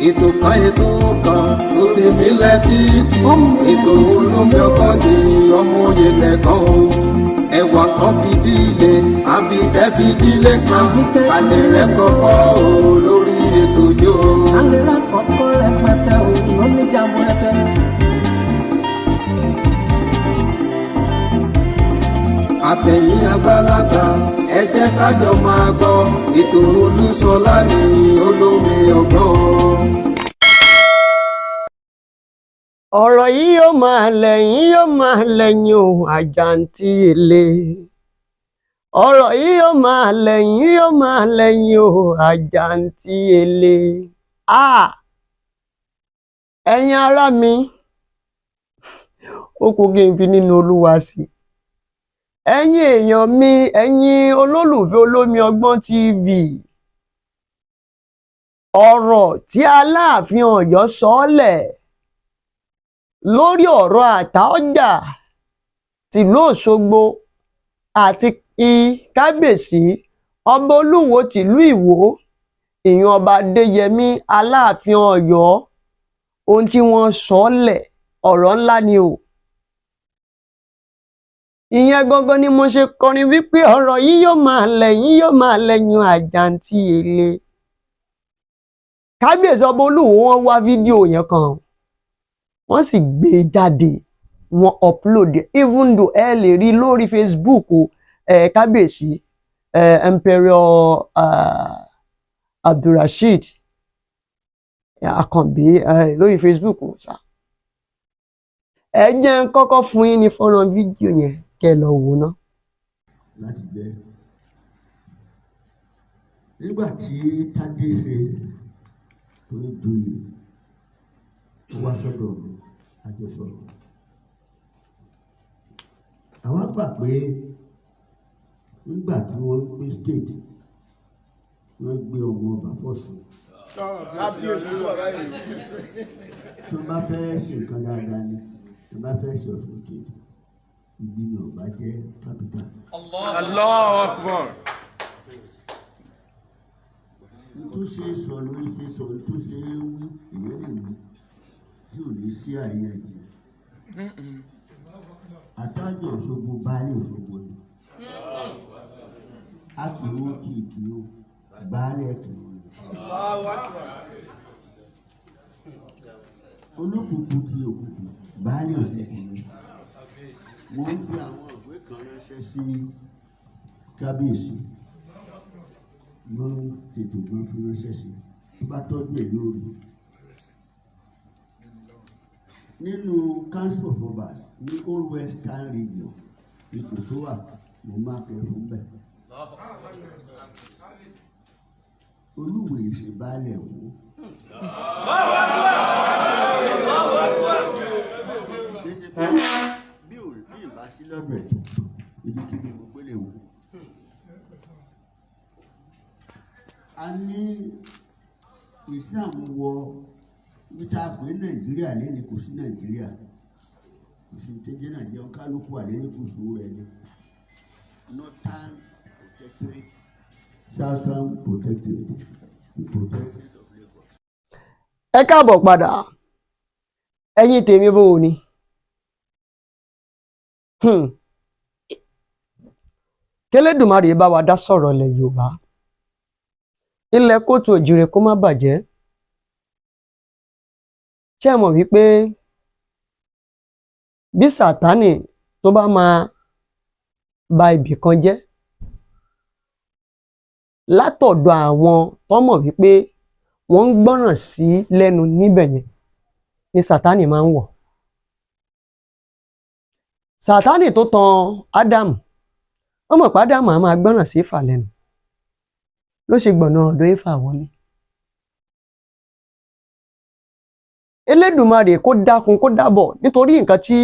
ètò kan tó ti mílẹ̀ títí ètò olómi ọkọ ní ọmọ òye lẹ́kàn o ẹwà kan fìdílé àbíkẹ́ fìdílé kan alẹ́ rẹ̀ kọ́kọ́ o lórí ètò yóò. alẹ́ rẹ̀ kọ́kọ́ rẹpẹtẹ o lómi jàmbó rẹpẹ. àtẹ̀yìn àgbàlagbà ẹ jẹ́ ká jọ máa gbọ́ ètò Olúṣọlá ní olómi ọgbọ́n. ọ̀rọ̀ yìí yóò máa lẹ́yìn o àjàǹtí èlé. ọ̀rọ̀ yìí yóò máa lẹ́yìn o àjàǹtí èlé. ẹ̀yin ará mi ó kù kí n fi nínú Olúwa sí i. ẹ̀yin èèyàn mi, ẹ̀yin olólùfẹ́ Olómi Ọgbọ́n TV, ọ̀rọ̀ tí Aláàfin Ọ̀yọ́ sọ́lẹ̀ lórí ọ̀rọ̀ Ataoja tìlú Òṣogbo àti kábíyèsí ọba Olúwo tìlú Ìwó, ìyẹn ọba Adéyẹmí Aláàfin Ọ̀yọ́, ohun tí wọ́n sọ́lẹ̀ ọ̀rọ̀ ńlá ni o. ìyẹn gangan ni mo ṣe kọrin wípé ọ̀rọ̀ yìí yóò máa lẹ́yìn àjàǹtí èlé. kábíyèsí ọba Olúwo wọ́n wá fídíò yẹn kan, wọ́n sì gbé e jáde, wọ́n upload even though ẹ lè rí lórí Facebook kábíyèsí Emperor Abdulrasheed Akànbí lórí Facebook sá. ẹ jẹ́ n kọ́kọ́ fún yín ní fọ́nrán fídíò yẹn kẹ́ lọ wò ná. láti jẹ́ nígbà tí Tádé ṣe tó ń joyè tó wá sọ́dọ̀ àjọsọ̀rọ̀, àwa gbà pé nígbà tí wọ́n gbé state wọ́n gbé ọmọ ọba fọ́sùn tó bá fẹ́ ṣe nǹkan dáadáa ni tó bá fẹ́ ṣe Ọ̀ṣun state ibi ni ọba jẹ́ capital. Allahu Akbar. tó ṣe sọ lórí ṣe sọ tó ṣe wí ìwé nìyí tí ò ní sí àríyànjiyàn. Ataoja Òṣogbo baálé Òṣogbo ni a kì í wọ́n kì í kì í baálé kì í wọ́n. olókùnkùn ti òkùnkùn baálé òkùnkùn ni. wọ́n ń fi àwọn ìwé kan ránṣẹ́ sí kábíyèsí, wọ́n tètè gbọ́n fi ránṣẹ́ sí tó bá tọ́jú ẹ̀ yóò rí. nínú council of obas ní Old Western region ipò tó wà mo máa kẹ́ fún bẹ́ẹ̀. Olúwo ìṣèbálẹ̀ wò. bí ìbá sí lọ́dọ̀ ẹ̀ ibikíbi mo gbélé wò. a ní Islam wọ níta pé Nàìjíríà lẹ́ni kò sí Nàìjíríà, kò sí tẹ́jẹ́ Nàìjíríà kálukú wà lẹ́ni kò sí rẹ̀ ni. Northern protectorate, Southern protectorate, protectorate of Lagos. ẹ káàbọ̀ padà ẹ̀yin tèmi bó o ní. k'Ẹlẹ́dùmarè bá wa dá sọ̀rọ̀ ilẹ̀ Yorùbá, ilẹ̀ kóòtù òjìrè kó má bàjẹ́. ṣé ẹ mọ̀ wípé bí Sátánì tó bá máa ba ibì kan jẹ́ látọ̀dọ̀ àwọn tó mọ̀ wípé wọ́n ń gbọ́ràn sí lẹ́nu níbẹ̀ yẹn ni Sátánì máa ń wọ̀. Sátánì tó tan Ádámù, wọ́n mọ̀ pé Ádámù á máa gbọ́ràn sí Éfà lẹ́nu, ló ṣe gbọ̀nà ọ̀dọ̀ Éfà wọlé. Elédùmarè kó dákun kó dábọ̀, nítorí nǹkan tí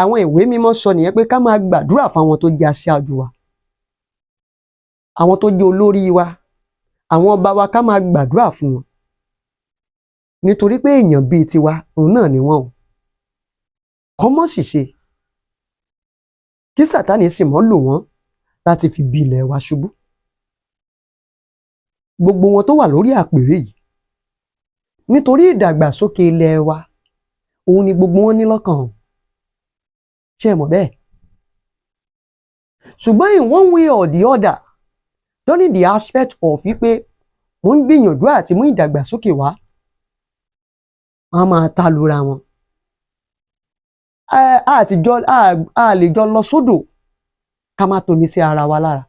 àwọn ìwé mímọ́ sọ nìyẹn pé ká máa gbàdúrà fáwọn tó jẹ́ aṣáájú wa, àwọn tó jẹ́ olórí wa, àwọn ọba wa, ká máa gbàdúrà fún wọn, nítorí pé èèyàn bíi tiwa òun náà ni wọ́n o. kọ́mọ́ sì ṣe kí Sátánì sì mọ́ lò wọ́n láti fi bí ilẹ̀ wa ṣubú. gbogbo wọn tó wà lórí àpèrè yìí nítorí ìdàgbàsókè ilẹ̀ wa òun ni gbogbo wọn ní lọ́kàn ṣé ẹ mọ̀ bẹ́ẹ̀ ṣùgbọ́n in one way or the other lórí the aspect of wípé wọ́n ń gbìyànjú àti mú ìdàgbàsókè wá wọ́n máa ta lura wọn a lè jọ lọ sódò ká má tomi sí ara wa lára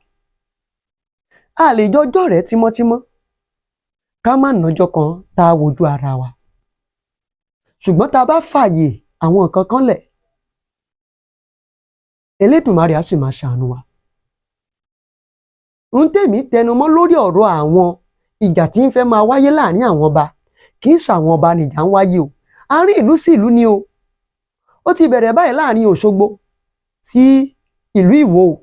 a lè jọ jọ̀rẹ́ tímọ́tímọ́ ká má nàjọ kan tá a wojú ara wa ṣùgbọ́n tá a bá fààyè àwọn nǹkan kan lẹ̀ Elédùmarè á sì máa ṣàánú wa ń tèmi tẹnumọ́ lórí ọ̀rọ̀ àwọn ìjà tí ń fẹ́ máa wáyé láàrin àwọn ọba kì í ṣàwọn ọba nìjà ń wáyé o àárín ìlú sí ìlú ni o ó ti bẹ̀rẹ̀ báyìí láàrin Òṣogbo sí ìlú Ìwó o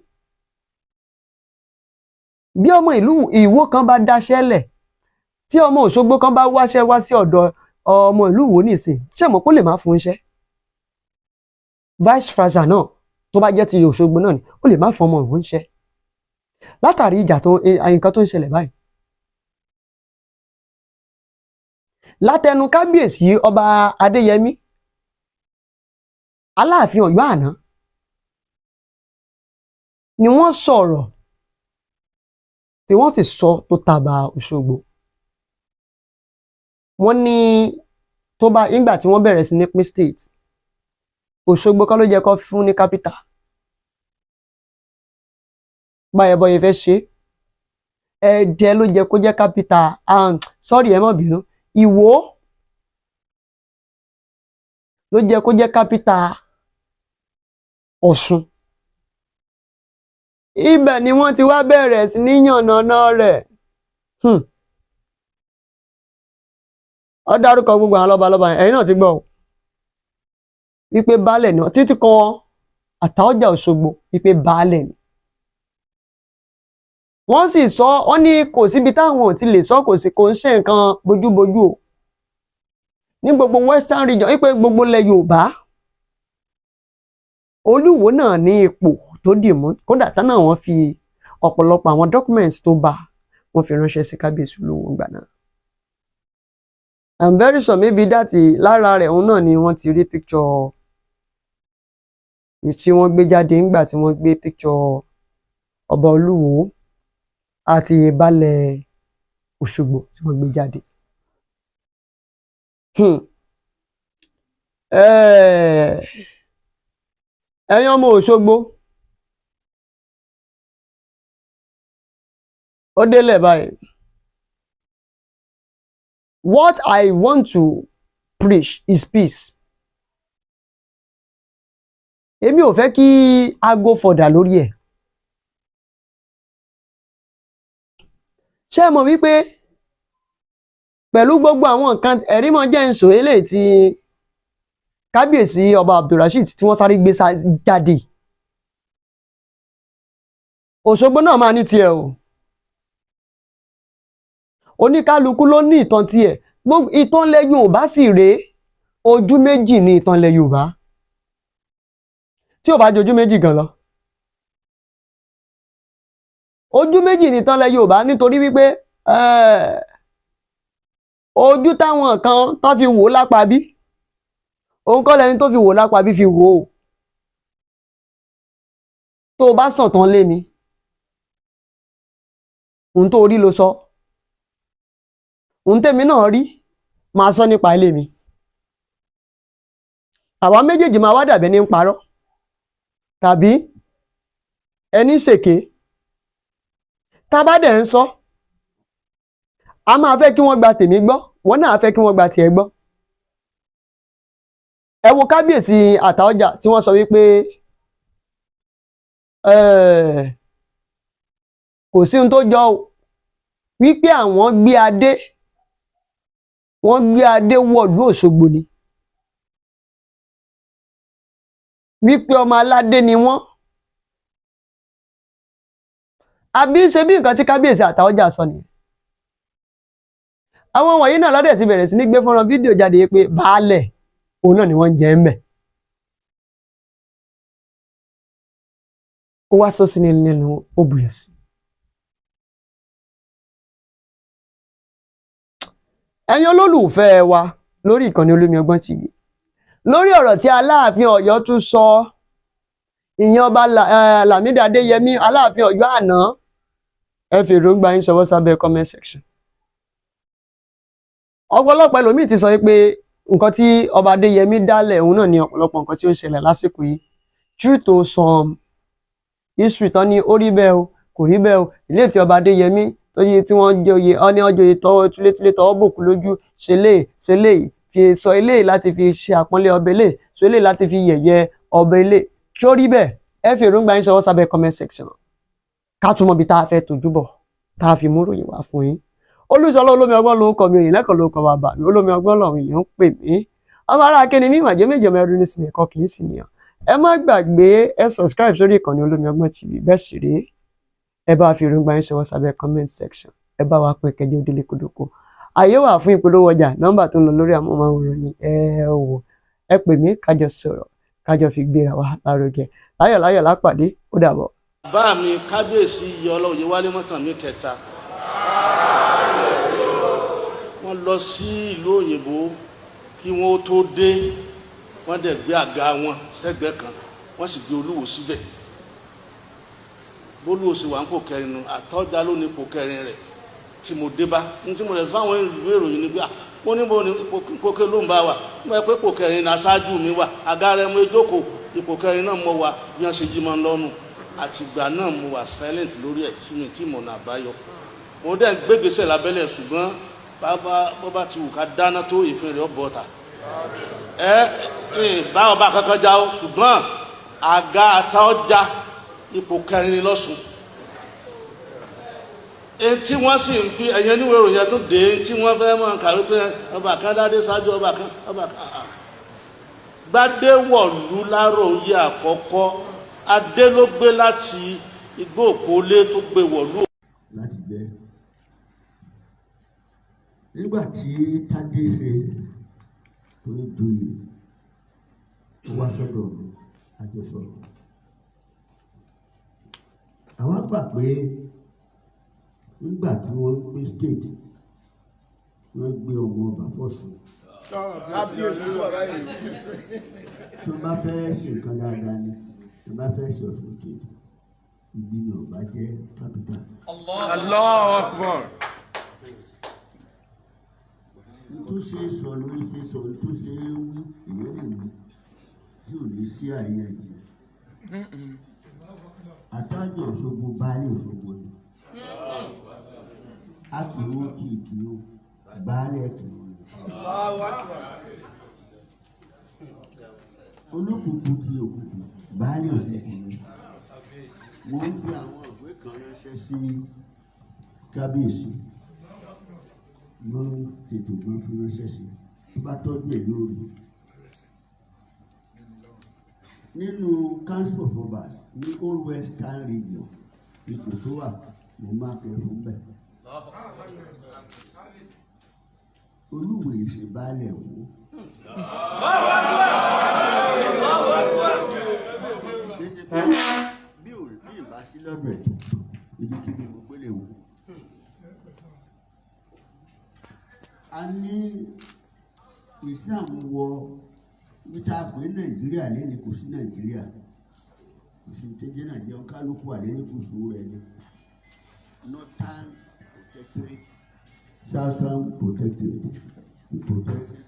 bí ọmọ ìlú Ìwó kan bá dáṣẹ́ lẹ̀ tí ọmọ Òṣogbo kan bá wáṣẹ́ wá sí ọ̀dọ̀ ọmọ ìlú Ìwó nìsín ṣé mọ̀ kó lè má fún iṣẹ́ vice versa náà tó bá jẹ́ ti Òṣogbo náà ni ó lè má fún ọmọ Ìwó iṣẹ́ látàrí ìjà tó nǹkan tó ń ṣẹlẹ̀ báyìí látẹnu kábíyèsí ọba Adéyẹmí Aláàfin Ọ̀yọ́ àná ni wọ́n sọ̀rọ̀ tí wọ́n sì sọ tó tàbà Òṣogbo wọ́n ní tó bá ìgbà tí wọ́n bẹ̀rẹ̀ sí ní pín state Òṣogbo kọ́ ló jẹ́ kó fún ní capital báyẹ̀ bọ́yẹ̀ fẹ́ ṣe Ẹdẹ ló jẹ́ kó jẹ́ capital sorry ẹ má bínú Ìwó ló jẹ́ kó jẹ́ capital Ọ̀ṣun ibẹ̀ ni wọ́n ti wá bẹ̀rẹ̀ sí ní yànnàná rẹ̀ ó dárúkọ gbogbo àwọn lọ́balọ́ba ẹ̀yin náà ti gbọ́ wípé baálẹ̀ náà títí kan Àtaọ́jà Òṣogbo wípé baálẹ̀ ni wọ́n sì sọ wọ́n ní kò síbi táwọn ò ti lè sọ kò ń ṣe nǹkan bójúbójú o ní gbogbo western region wípé gbogbo ilẹ̀ Yorùbá Olúwo náà ní ipò tó dì mú kódà tánà wọ́n fi ọ̀pọ̀lọpọ̀ àwọn documents tó bá wọ́n fi ránṣẹ́ sí kábíyèsí Olúwo ńgbà náà I'm very sure maybe that lára rẹ̀ òun náà ni wọ́n ti rí picture tí wọ́n gbé jáde ńgbà tí wọ́n gbé picture ọba Olúwo àti baálẹ̀ Òṣogbo tí wọ́n gbé jáde. Ẹ̀yin ọmọ Òṣogbo ó délẹ̀ báyìí. What I want to preach is peace. Èmi ò fẹ́ kí a go further lórí ẹ̀. Ṣé ẹ mọ̀ wípé pẹ̀lú gbogbo àwọn nǹkan ẹ̀rí mọ́ jẹ́ ǹsò eléyìí tí kábíyèsí ọba Abdulrasheed tí wọ́n sáré gbé jáde Òṣogbo náà máa ní tiẹ̀ o oníkálukú ló ní ìtàn tiẹ̀ gbogbo ìtàn ilẹ̀ Yorùbá sì rèé ojú méjì ní ìtàn ilẹ̀ Yorùbá tí ò bá jojú méjì gan lọ ojú méjì ní ìtàn ilẹ̀ Yorùbá nítorí wípé ojú táwọn kan tó fi wò lápá bí òun kọ́ lẹni tó fi wò lápá bí fi wò ó tó bá sàn tán lé mi ohun tó rí ló sọ ohun tèmi náà rí máa sọ nípa ilé mi àwa méjèèjì máa wá dàbẹ́ ní ń parọ́ tàbí ẹni ṣèké tá bá dẹ̀ ń sọ a máa fẹ́ kí wọ́n gba tèmi gbọ́ wọ́n náà fẹ́ kí wọ́n gba tiẹ̀ gbọ́ ẹ wo kábíyèsí Ataoja tí wọ́n sọ wípé kò sí ohun tó jọ wípé àwọn gbé adé wọ́n gbé adé wọ̀lú Òṣogbo ni wípé ọmọ aládé ni wọ́n àbí ṣe bí nǹkan tí kábíyèsí Ataoja sọ nìyẹn àwọn wọ̀nyí náà lọ́dẹ̀ ti bẹ̀rẹ̀ sí ní gbé fọ́nrán fídíò jáde pé baálẹ̀ òun náà ni wọ́n ń jẹ ń bẹ̀ ó wá sọ sí nínú ó buyẹ̀ sí ẹ̀yin olólùfẹ́ wa lórí ìkànnì Olómi Ọgbọ́n TV lórí ọ̀rọ̀ tí Aláàfin Ọ̀yọ́ tún sọ ìyẹn ọba Lámídì Adéyẹmí Aláàfin Ọ̀yọ́ àná ẹ fi èròǹgbà yín ṣọwọ́ sábẹ́ comment section. ọ̀pọ̀lọpọ̀ ẹlòmíì ti sọ pé nǹkan tí ọba Adéyẹmí dálẹ̀ òun náà ni ọ̀pọ̀lọpọ̀ nǹkan tí ó ń ṣẹlẹ̀ lásìkò yìí true to some history tán ní ó rí bẹ́ẹ̀ o kò rí bẹ́ẹ̀ o ilé tí ọba Adéyẹmí tó yẹ tí wọ́n joyè ọ́ní ọjọ́ tọwọ́ túlétúlé tọwọ́ bòkú lójú ṣe léyìí fi sọ eléyìí láti fi ṣe àpọ́nlé ọba eléyìí sọ eléyìí láti fi yẹ̀yẹ́ ọba eléyìí tó rí bẹ́ẹ̀ ẹ fi èròǹgbà yín ṣọwọ́ sábẹ́ comment section ká túmọ̀ bí tá a fẹ́ tójú bọ̀ tá a fi mú ròyìn wá fún yín. Olúṣọlá Olómi Ọgbọ́n ló ń kọ mi òyìn lẹ́kọ̀ọ́ ló kọ bàbá mi Olómi Ọgbọ́n lọ́run èèyàn ń pè mí ọmọ ará akéde mímọ̀ jẹ́ méje ọmọ ẹrú ní sinmi ẹ̀kọ́ kì í sì nìyàn ẹ má gbàgbé ẹ subscribe sórí ìkànnì Olómi Ọgbọ́n TV bẹ́ẹ̀ sì rèé ẹ bá fi èròǹgbà yín ṣọwọ́ sábẹ́ comment section ẹ bá wa pín kẹjẹ òdìlé kódókó àyè wà fún ìpolówó ọjà nọ́mbà tó ń lọ lórí amóhùnmáwòrán yìí ẹ wò ẹ pè mí kájọ sọ̀rọ̀ kájọ fi gbéra wa lárugẹ láyọ̀ lápàdé ó dàbọ̀. bàbá mi kábíyèsí yọlọ Oyèwálé Mọ́tànmí kẹta wọ́n lọ sí ìlú òyìnbó kí wọ́n tó dé wọ́n dẹ̀ gbé àga wọn sẹ́gbẹ̀ẹ́ kan wọ́n sì gbé Olúwo síbẹ̀ bólúwo sì wà ń pò kẹrin nu Àtaọ́jà ló ní pò kẹrin rẹ̀ tí mo dé bá ní tí mo lè fáwọn ìlú ìròyìn ni pé mo ní mo ní ipò kẹrin ló ń bá wà nígbà pé ipò kẹrin ní aṣáájú mi wà àga rẹ̀ mo jókòó ipò kẹrin náà mo wà bí wọ́n ṣe jí mọ́ lọ́rùn àtìgbà náà mo wà silent lórí ẹ̀ tí mi tí mo nà àbáyọ mo dẹ̀ gbégbèsè lábẹ́lẹ̀ ṣùgbọ́n bó bá ti wù ká dáná tó ìfin rẹ̀ ọ̀bọ̀ ta báwọn bá kankan já o ṣùgbọ́n àga Àtaọ́jà ipò kẹrin ni lọ́sùn tí wọ́n sì ń fi ẹ̀yẹ níwèé ìròyìn tó dé tí wọ́n fẹ́ mọ̀ kàwé pé ọba kan dádé ṣáájú ọba kan Gbádéwọ̀lú Láròyé àkọ́kọ́ adé ló gbé láti igbó òkúlé tó gbé wọ̀lú. láti gbé nígbà tí Tádé ṣe tó ń joyè tó wá sọ́dọ̀ àjọsọ̀rọ̀ àwọn gbà pé nígbà tí wọ́n gbé state wọ́n gbé ọmọ ọba fọ́sùn tó bá fẹ́ ṣe nǹkan dáadáa ni tó bá fẹ́ ṣe Ọ̀ṣun state ìbí ni ọba jẹ́ capital. Allahu Akbar. tó ṣe sọ lórí ṣe sọ tó ṣe wí ìwé nìyí tí ò ní sí àríyànjiyàn. Àtàjọ Òṣogbo baálé Òṣogbo ni a kì í wọ́n kì í kì í wọ́n baálé kì í wọ́n. Olókùnkùn kì í òkùnkùn baálé òkùnkùn ni. Mo ń fi àwọn ìwé kan ránṣẹ́ sí kábíyèsí ló ń tètè gbọ́n fi ránṣẹ́ sí tó bá tọ́jú ẹ̀ lórí. Nínú council of obas ní Old Western region ipò tó wà mo máa kẹ́ fún bẹ́ẹ̀. Olúwo ìṣe baálẹ̀ wò. Bí ìbá sí lọ́dọ̀ ẹ̀ ibikíbi mo gbélé wò. A ní Islam wọ níta pé Nàìjíríà lẹ́ni kò sí Nàìjíríà kò sí tẹ́jẹ́ Nàìjíríà kálukú àlẹ́ni kò sí rẹ̀ ni Northern protectorate Southern protectorate protect